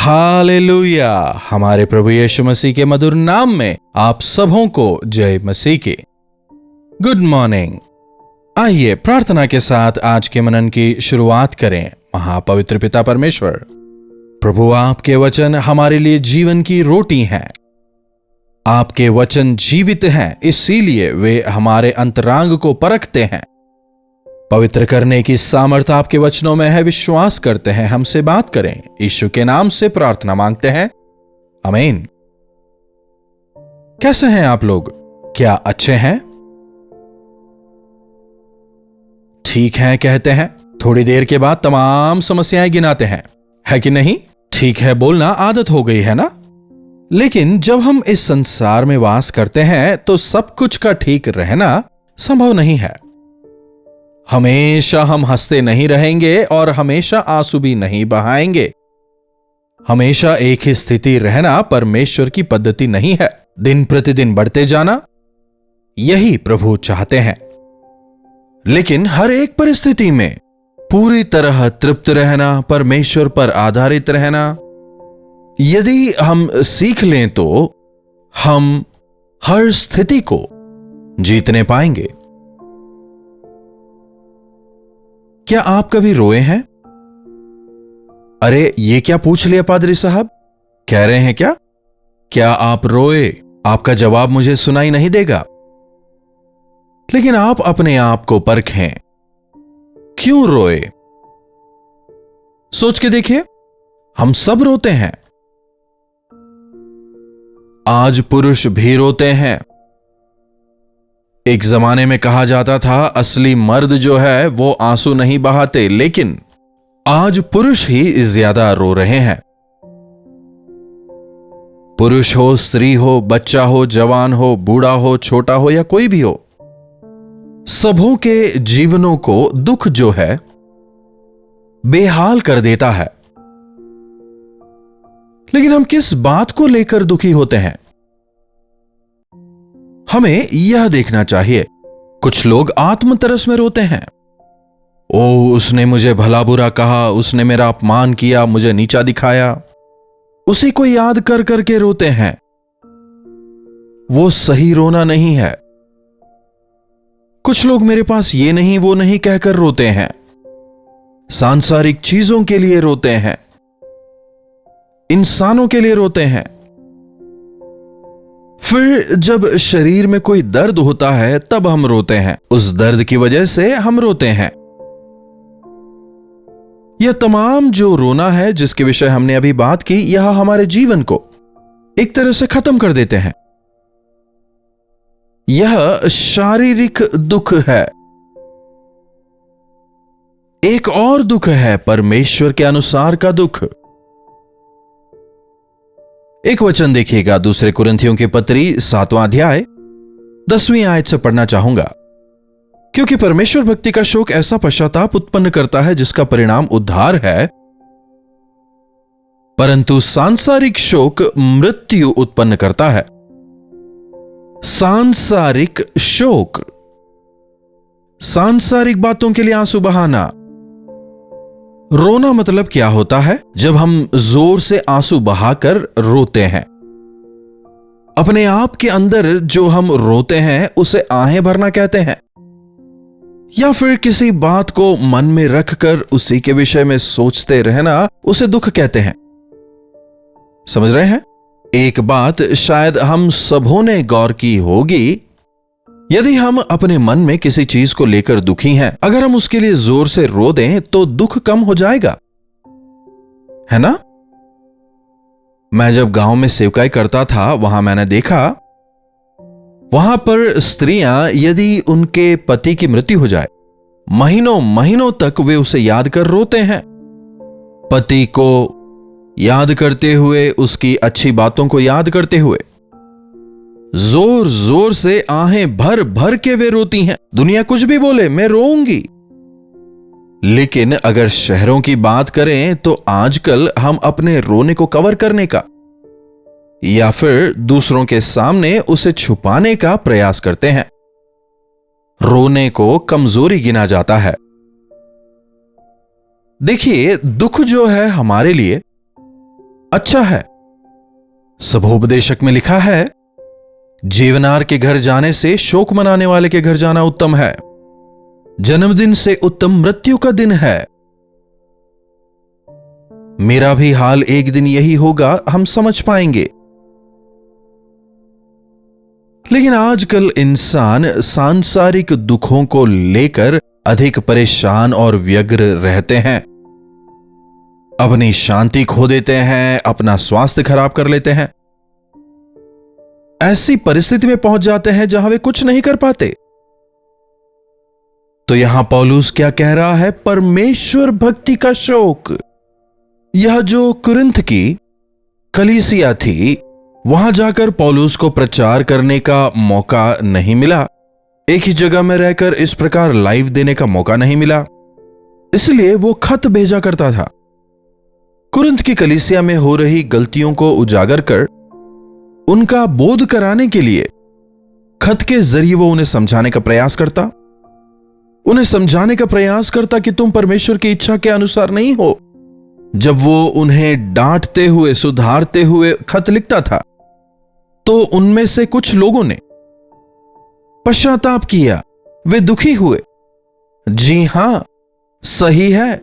Hallelujah. हमारे प्रभु यीशु मसीह के मधुर नाम में आप सबों को जय मसीह की। Good morning. आइए प्रार्थना के साथ आज के मनन की शुरुआत करें। महापवित्र पिता परमेश्वर, प्रभु आपके वचन हमारे लिए जीवन की रोटी हैं। आपके वचन जीवित हैं, इसीलिए वे हमारे अंतरांग को परखते हैं। पवित्र करने की सामर्थ आपके वचनों में है। विश्वास करते हैं, हमसे बात करें। यीशु के नाम से प्रार्थना मांगते हैं, आमीन। कैसे हैं आप लोग? क्या अच्छे हैं? ठीक हैं कहते हैं, थोड़ी देर के बाद तमाम समस्याएं गिनाते हैं, है कि नहीं? ठीक है बोलना आदत हो गई है ना? लेकिन जब हम इस संसार में वास करते हैं तो सब कुछ का ठीक रहना संभव नहीं है। हमेशा हम हंसते नहीं रहेंगे और हमेशा आंसू भी नहीं बहाएंगे। हमेशा एक ही स्थिति रहना परमेश्वर की पद्धति नहीं है। दिन प्रतिदिन बढ़ते जाना, यही प्रभु चाहते हैं। लेकिन हर एक परिस्थिति में पूरी तरह तृप्त रहना, परमेश्वर पर आधारित रहना, यदि हम सीख लें तो हम हर स्थिति को जीतने पाएंगे। क्या आप कभी रोए हैं? अरे ये क्या पूछ लिया पादरी साहब, कह रहे हैं क्या? क्या आप रोए? आपका जवाब मुझे सुनाई नहीं देगा। लेकिन आप अपने आप को परखें, क्यों रोए? सोच के देखिए, हम सब रोते हैं। आज पुरुष भी रोते हैं। एक जमाने में कहा जाता था असली मर्द जो है वो आंसू नहीं बहाते, लेकिन आज पुरुष ही ज्यादा रो रहे हैं। पुरुष हो, स्त्री हो, बच्चा हो, जवान हो, बूढ़ा हो, छोटा हो या कोई भी हो, सबों के जीवनों को दुख जो है बेहाल कर देता है। लेकिन हम किस बात को लेकर दुखी होते हैं? हमें यह देखना चाहिए। कुछ लोग आत्मतरस में रोते हैं। ओ, उसने मुझे भला बुरा कहा, उसने मेरा अपमान किया, मुझे नीचा दिखाया। उसी को याद कर करके रोते हैं। वो सही रोना नहीं है। कुछ लोग मेरे पास ये नहीं वो नहीं कहकर रोते हैं। सांसारिक चीजों के लिए रोते हैं, इंसानों के लिए रोते हैं। फिर जब शरीर में कोई दर्द होता है तब हम रोते हैं। उस दर्द की वजह से हम रोते हैं। यह तमाम जो रोना है जिसके विषय हमने अभी बात की, यह हमारे जीवन को एक तरह से खत्म कर देते हैं। यह शारीरिक दुख है। एक और दुख है परमेश्वर के अनुसार का दुख। एक वचन देखिएगा, दूसरे कुरिन्थियों की पत्री 7वां अध्याय 10वीं आयत से पढ़ना चाहूंगा। क्योंकि परमेश्वर भक्ति का शोक ऐसा पश्चाताप उत्पन्न करता है जिसका परिणाम उद्धार है, परंतु सांसारिक शोक मृत्यु उत्पन्न करता है। सांसारिक शोक, सांसारिक बातों के लिए आंसू बहाना। रोना मतलब क्या होता है? जब हम जोर से आंसू बहाकर रोते हैं। अपने आप के अंदर जो हम रोते हैं उसे आहें भरना कहते हैं। या फिर किसी बात को मन में रखकर उसी के विषय में सोचते रहना, उसे दुख कहते हैं। समझ रहे हैं? एक बात शायद हम सबों ने गौर की होगी, यदि हम अपने मन में किसी चीज को लेकर दुखी हैं, अगर हम उसके लिए जोर से रो दें तो दुख कम हो जाएगा, है ना? मैं जब गांव में सेवकाई करता था, वहां मैंने देखा, वहां पर स्त्रियां यदि उनके पति की मृत्यु हो जाए, महीनों महीनों तक वे उसे याद कर रोते हैं। पति को याद करते हुए, उसकी अच्छी बातों को याद करते हुए जोर जोर से आहें भर भर के वे रोती हैं। दुनिया कुछ भी बोले, मैं रोऊंगी। लेकिन अगर शहरों की बात करें तो आजकल हम अपने रोने को कवर करने का या फिर दूसरों के सामने उसे छुपाने का प्रयास करते हैं। रोने को कमजोरी गिना जाता है। देखिए, दुख जो है हमारे लिए अच्छा है। सबोपदेशक में लिखा है, जीवनार के घर जाने से शोक मनाने वाले के घर जाना उत्तम है। जन्मदिन से उत्तम मृत्यु का दिन है। मेरा भी हाल एक दिन यही होगा, हम समझ पाएंगे। लेकिन आजकल इंसान सांसारिक दुखों को लेकर अधिक परेशान और व्यग्र रहते हैं। अपनी शांति खो देते हैं, अपना स्वास्थ्य खराब कर लेते हैं। ऐसी परिस्थिति में पहुंच जाते हैं जहां वे कुछ नहीं कर पाते। तो यहां पौलुस क्या कह रहा है? परमेश्वर भक्ति का शोक। यह जो कुरिन्थ की कलीसिया थी, वहां जाकर पौलुस को प्रचार करने का मौका नहीं मिला। एक ही जगह में रहकर इस प्रकार लाइव देने का मौका नहीं मिला, इसलिए वो खत भेजा करता था। कुरिन्थ की कलीसिया में हो रही गलतियों को उजागर कर उनका बोध कराने के लिए खत के जरिए वो उन्हें समझाने का प्रयास करता। उन्हें समझाने का प्रयास करता कि तुम परमेश्वर की इच्छा के अनुसार नहीं हो। जब वो उन्हें डांटते हुए, सुधारते हुए खत लिखता था, तो उनमें से कुछ लोगों ने पश्चाताप किया, वे दुखी हुए। जी हां, सही है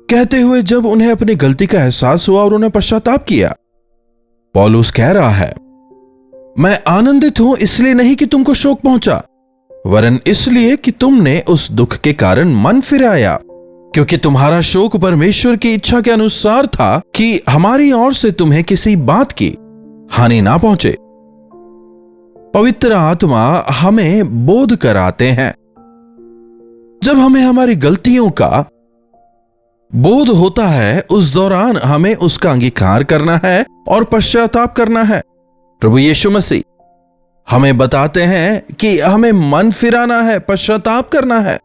कहते हुए जब उन्हें अपनी गलती का एहसास हुआ और उन्हें पश्चाताप किया, पौलुस कह रहा है, मैं आनंदित हूं इसलिए नहीं कि तुमको शोक पहुंचा, वरन इसलिए कि तुमने उस दुख के कारण मन फिराया, क्योंकि तुम्हारा शोक परमेश्वर की इच्छा के अनुसार था कि हमारी ओर से तुम्हें किसी बात की हानि ना पहुंचे। पवित्र आत्मा हमें बोध कराते हैं। जब हमें हमारी गलतियों का बोध होता है, उस दौरान हमें उसका अंगीकार करना है और पश्चाताप करना है। प्रभु यीशु मसीह हमें बताते हैं कि हमें मन फिराना है, पश्चाताप करना है।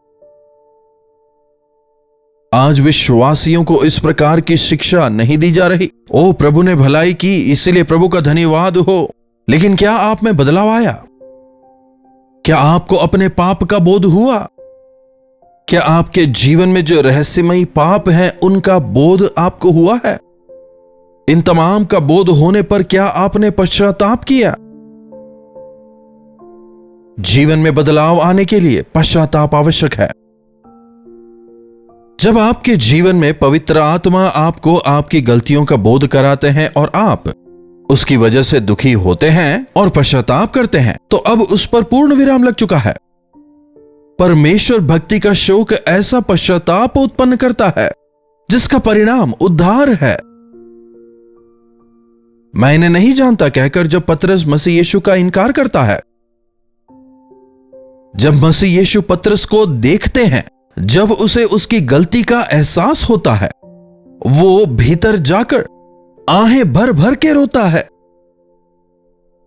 आज विश्वासियों को इस प्रकार की शिक्षा नहीं दी जा रही। ओ, प्रभु ने भलाई की, इसलिए प्रभु का धन्यवाद हो। लेकिन क्या आप में बदलाव आया? क्या आपको अपने पाप का बोध हुआ? क्या आपके जीवन में जो रहस्यमयी पाप हैं, उनका बोध आपको हुआ है? इन तमाम का बोध होने पर क्या आपने पश्चाताप किया? जीवन में बदलाव आने के लिए पश्चाताप आवश्यक है। जब आपके जीवन में पवित्र आत्मा आपको आपकी गलतियों का बोध कराते हैं और आप उसकी वजह से दुखी होते हैं और पश्चाताप करते हैं, तो अब उस पर पूर्ण विराम लग चुका है। परमेश्वर भक्ति का शोक ऐसा पश्चाताप उत्पन्न करता है जिसका परिणाम उद्धार है। मैं इन्हें नहीं जानता कहकर जब पतरस मसीह यीशु का इनकार करता है, जब मसीह यीशु पतरस को देखते हैं, जब उसे उसकी गलती का एहसास होता है, वो भीतर जाकर आहें भर भर के रोता है।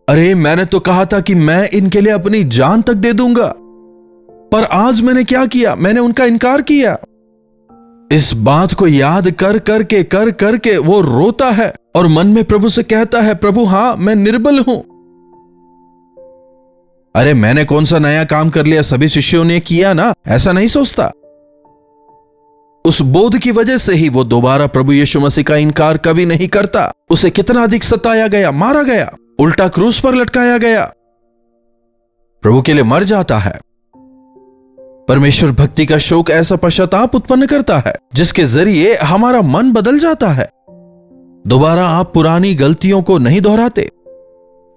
अरे, मैंने तो कहा था कि मैं इनके लिए अपनी जान तक दे दूंगा, पर आज मैंने क्या किया? मैंने उनका इनकार किया। इस बात को याद कर करके वो रोता है और मन में प्रभु से कहता है, प्रभु हां, मैं निर्बल हूं। अरे, मैंने कौन सा नया काम कर लिया, सभी शिष्यों ने किया ना, ऐसा नहीं सोचता। उस बोध की वजह से ही वो दोबारा प्रभु यीशु मसीह का इनकार कभी नहीं करता। उसे कितना अधिक सताया गया, मारा गया, उल्टा क्रूस पर लटकाया गया, प्रभु के लिए मर जाता है। परमेश्वर भक्ति का शोक ऐसा पश्चाताप उत्पन्न करता है जिसके जरिए हमारा मन बदल जाता है। दोबारा आप पुरानी गलतियों को नहीं दोहराते,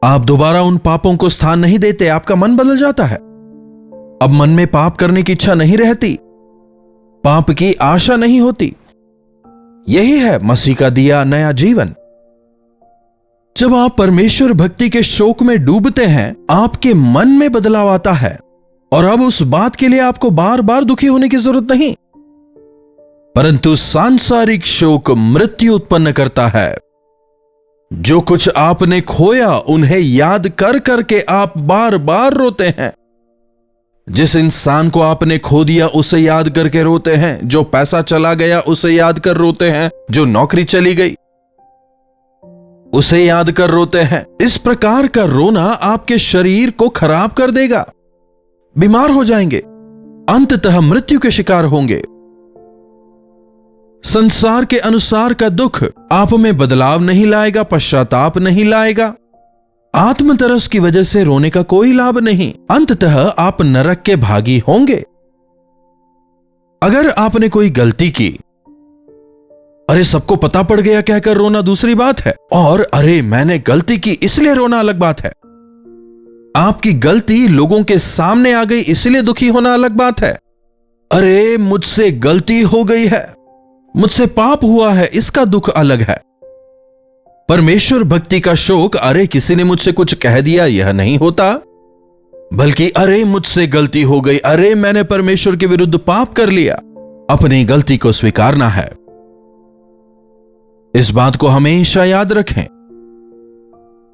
आप दोबारा उन पापों को स्थान नहीं देते, आपका मन बदल जाता है। अब मन में पाप करने की इच्छा नहीं रहती, पाप की आशा नहीं होती। यही है मसीह का दिया नया जीवन। जब आप परमेश्वर भक्ति के शोक में डूबते हैं, आपके मन में बदलाव आता है और अब उस बात के लिए आपको बार बार दुखी होने की जरूरत नहीं, परंतु सांसारिक शोक मृत्यु उत्पन्न करता है। जो कुछ आपने खोया उन्हें याद कर करके आप बार बार रोते हैं। जिस इंसान को आपने खो दिया उसे याद करके रोते हैं, जो पैसा चला गया उसे याद कर रोते हैं, जो नौकरी चली गई उसे याद कर रोते हैं। इस प्रकार का रोना आपके शरीर को खराब कर देगा, बीमार हो जाएंगे, अंततः मृत्यु के शिकार होंगे। संसार के अनुसार का दुख आप में बदलाव नहीं लाएगा, पश्चाताप नहीं लाएगा। आत्मतरस की वजह से रोने का कोई लाभ नहीं। अंततः आप नरक के भागी होंगे। अगर आपने कोई गलती की, अरे सबको पता पड़ गया कहकर रोना दूसरी बात है, और अरे मैंने गलती की इसलिए रोना अलग बात है। आपकी गलती लोगों के सामने आ गई इसलिए दुखी होना अलग बात है। अरे मुझसे गलती हो गई है, मुझसे पाप हुआ है, इसका दुख अलग है। परमेश्वर भक्ति का शोक अरे किसी ने मुझसे कुछ कह दिया यह नहीं होता, बल्कि अरे मुझसे गलती हो गई, अरे मैंने परमेश्वर के विरुद्ध पाप कर लिया। अपनी गलती को स्वीकारना है। इस बात को हमेशा याद रखें।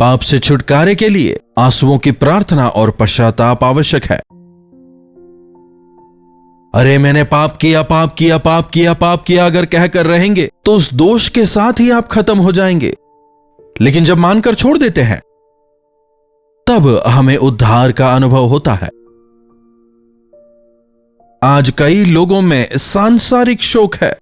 पाप से छुटकारे के लिए आंसुओं की प्रार्थना और पश्चाताप आवश्यक है। अरे मैंने पाप किया, पाप किया, पाप किया, पाप किया अगर कहकर रहेंगे तो उस दोष के साथ ही आप खत्म हो जाएंगे। लेकिन जब मानकर छोड़ देते हैं तब हमें उद्धार का अनुभव होता है। आज कई लोगों में सांसारिक शोक है।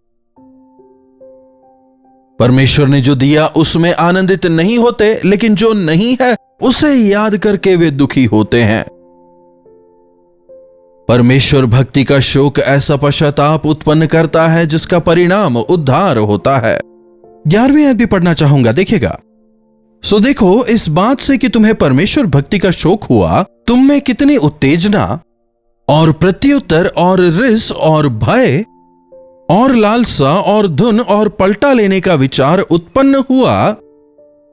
परमेश्वर ने जो दिया उसमें आनंदित नहीं होते, लेकिन जो नहीं है उसे याद करके वे दुखी होते हैं। परमेश्वर भक्ति का शोक ऐसा पश्चाताप उत्पन्न करता है जिसका परिणाम उद्धार होता है। 11वीं आयत भी पढ़ना चाहूंगा, देखिएगा। सो देखो, इस बात से कि तुम्हें परमेश्वर भक्ति का शोक हुआ, तुम में कितनी उत्तेजना और प्रत्युत्तर और रिस और भय और लालसा और धुन और पलटा लेने का विचार उत्पन्न हुआ।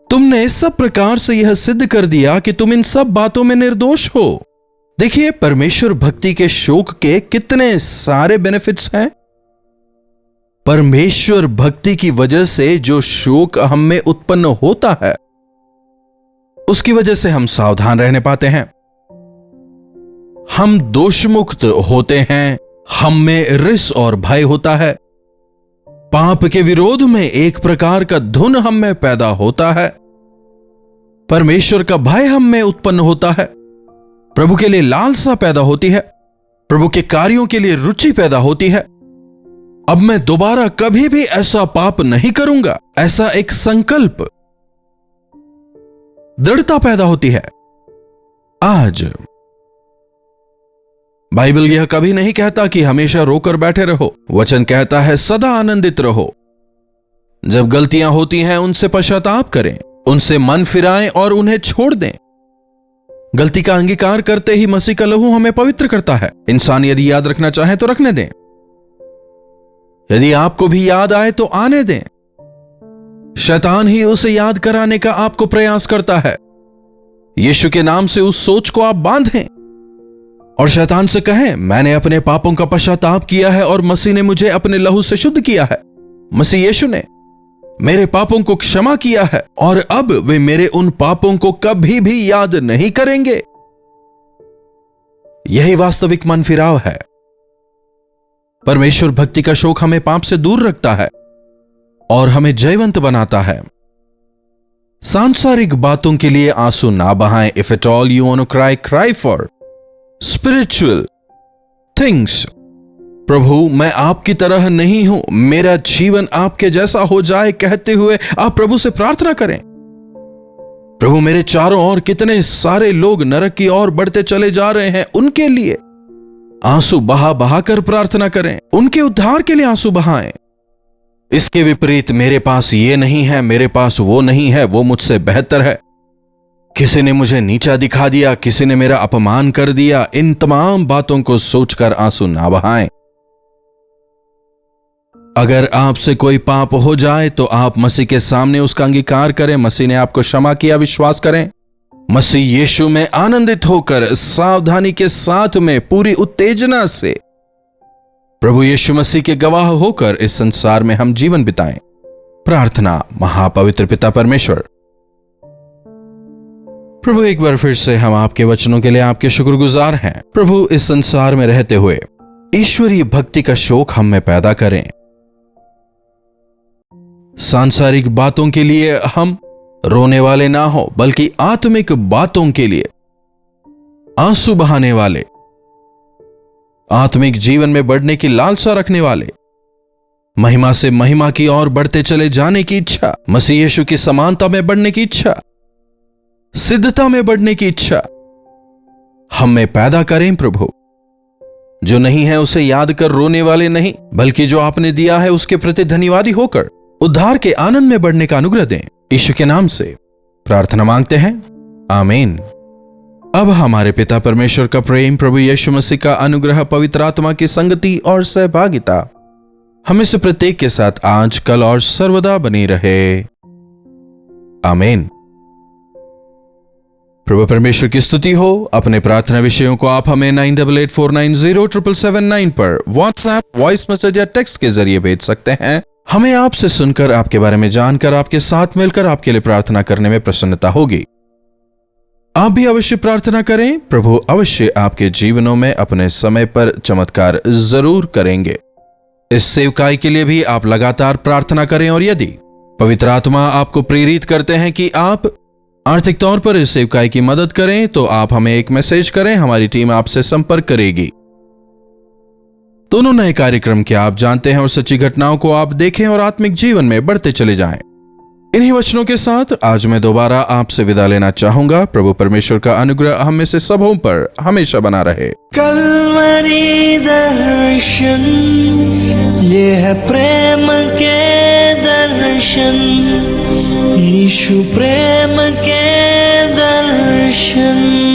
तुमने सब प्रकार से यह सिद्ध कर दिया कि तुम इन सब बातों में निर्दोष हो। देखिए, परमेश्वर भक्ति के शोक के कितने सारे बेनिफिट्स हैं। परमेश्वर भक्ति की वजह से जो शोक हम में उत्पन्न होता है उसकी वजह से हम सावधान रहने पाते हैं, हम दोषमुक्त होते हैं, हम में रिस और भय होता है, पाप के विरोध में एक प्रकार का धुन हम में पैदा होता है, परमेश्वर का भय हम में उत्पन्न होता है, प्रभु के लिए लालसा पैदा होती है, प्रभु के कार्यों के लिए रुचि पैदा होती है। अब मैं दोबारा कभी भी ऐसा पाप नहीं करूंगा, ऐसा एक संकल्प, दृढ़ता पैदा होती है। आज बाइबल यह कभी नहीं कहता कि हमेशा रोकर बैठे रहो। वचन कहता है सदा आनंदित रहो। जब गलतियां होती हैं उनसे पश्चाताप करें, उनसे मन फिराएं और उन्हें छोड़ दें। गलती का अंगीकार करते ही मसीह का लहू हमें पवित्र करता है। इंसान यदि याद रखना चाहे तो रखने दें, यदि आपको भी याद आए तो आने दें। शैतान ही उसे याद कराने का आपको प्रयास करता है। यीशु के नाम से उस सोच को आप बांधें और शैतान से कहें, मैंने अपने पापों का पश्चाताप किया है और मसीह ने मुझे अपने लहू से शुद्ध किया है। मसीह यीशु ने मेरे पापों को क्षमा किया है और अब वे मेरे उन पापों को कभी भी याद नहीं करेंगे। यही वास्तविक मन फिराव है। परमेश्वर भक्ति का शोक हमें पाप से दूर रखता है और हमें जयवंत बनाता है। सांसारिक बातों के लिए आंसू ना बहाएं। If at all you want to cry, cry for spiritual things. प्रभु, मैं आपकी तरह नहीं हूं, मेरा जीवन आपके जैसा हो जाए कहते हुए आप प्रभु से प्रार्थना करें। प्रभु, मेरे चारों ओर कितने सारे लोग नरक की ओर बढ़ते चले जा रहे हैं, उनके लिए आंसू बहा बहा कर प्रार्थना करें, उनके उद्धार के लिए आंसू बहाएं। इसके विपरीत मेरे पास ये नहीं है, मेरे पास वो नहीं है, वो मुझसे बेहतर है, किसी ने मुझे नीचा दिखा दिया, किसी ने मेरा अपमान कर दिया, इन तमाम बातों को सोचकर आंसू ना बहाएं। अगर आपसे कोई पाप हो जाए तो आप मसीह के सामने उसका अंगीकार करें। मसीह ने आपको क्षमा किया, विश्वास करें। मसीह यीशु में आनंदित होकर सावधानी के साथ में पूरी उत्तेजना से प्रभु यीशु मसीह के गवाह होकर इस संसार में हम जीवन बिताएं। प्रार्थना। महापवित्र पिता परमेश्वर, प्रभु, एक बार फिर से हम आपके वचनों के लिए आपके शुक्रगुजार हैं। प्रभु, इस संसार में रहते हुए ईश्वरीय भक्ति का शोक हम में पैदा करें। सांसारिक बातों के लिए हम रोने वाले ना हो, बल्कि आत्मिक बातों के लिए आंसू बहाने वाले, आत्मिक जीवन में बढ़ने की लालसा रखने वाले, महिमा से महिमा की ओर बढ़ते चले जाने की इच्छा, मसीह यीशु की समानता में बढ़ने की इच्छा, सिद्धता में बढ़ने की इच्छा हम में पैदा करें प्रभु। जो नहीं है उसे याद कर रोने वाले नहीं, बल्कि जो आपने दिया है उसके प्रति धन्यवादी होकर उद्धार के आनंद में बढ़ने का अनुग्रह दें। यीशु के नाम से प्रार्थना मांगते हैं, आमीन। अब हमारे पिता परमेश्वर का प्रेम, प्रभु यीशु मसीह का अनुग्रह, पवित्र आत्मा की संगति और सहभागिता हमें से प्रत्येक के साथ आज, कल और सर्वदा बनी रहे, आमीन। प्रभु परमेश्वर की स्तुति हो। अपने प्रार्थना विषयों को आप हमें 9884907779 पर व्हाट्सएप, वॉइस मैसेज या टेक्स्ट के जरिए भेज सकते हैं। हमें आपसे सुनकर, आपके बारे में जानकर, आपके साथ मिलकर आपके लिए प्रार्थना करने में प्रसन्नता होगी। आप भी अवश्य प्रार्थना करें, प्रभु अवश्य आपके जीवनों में अपने समय पर चमत्कार जरूर करेंगे। इस सेवकाई के लिए भी आप लगातार प्रार्थना करें, और यदि पवित्र आत्मा आपको प्रेरित करते हैं कि आप आर्थिक तौर पर इस सेवकाई की मदद करें, तो आप हमें एक मैसेज करें, हमारी टीम आपसे संपर्क करेगी। दोनों नए कार्यक्रम क्या आप जानते हैं और सच्ची घटनाओं को आप देखें और आत्मिक जीवन में बढ़ते चले जाएं। इन्हीं वचनों के साथ आज मैं दोबारा आपसे विदा लेना चाहूंगा। प्रभु परमेश्वर का अनुग्रह हम में से सबों पर हमेशा बना रहे। कल्वरी दर्शन, ये है प्रेम के दर्शन, यीशु प्रेम के दर्शन।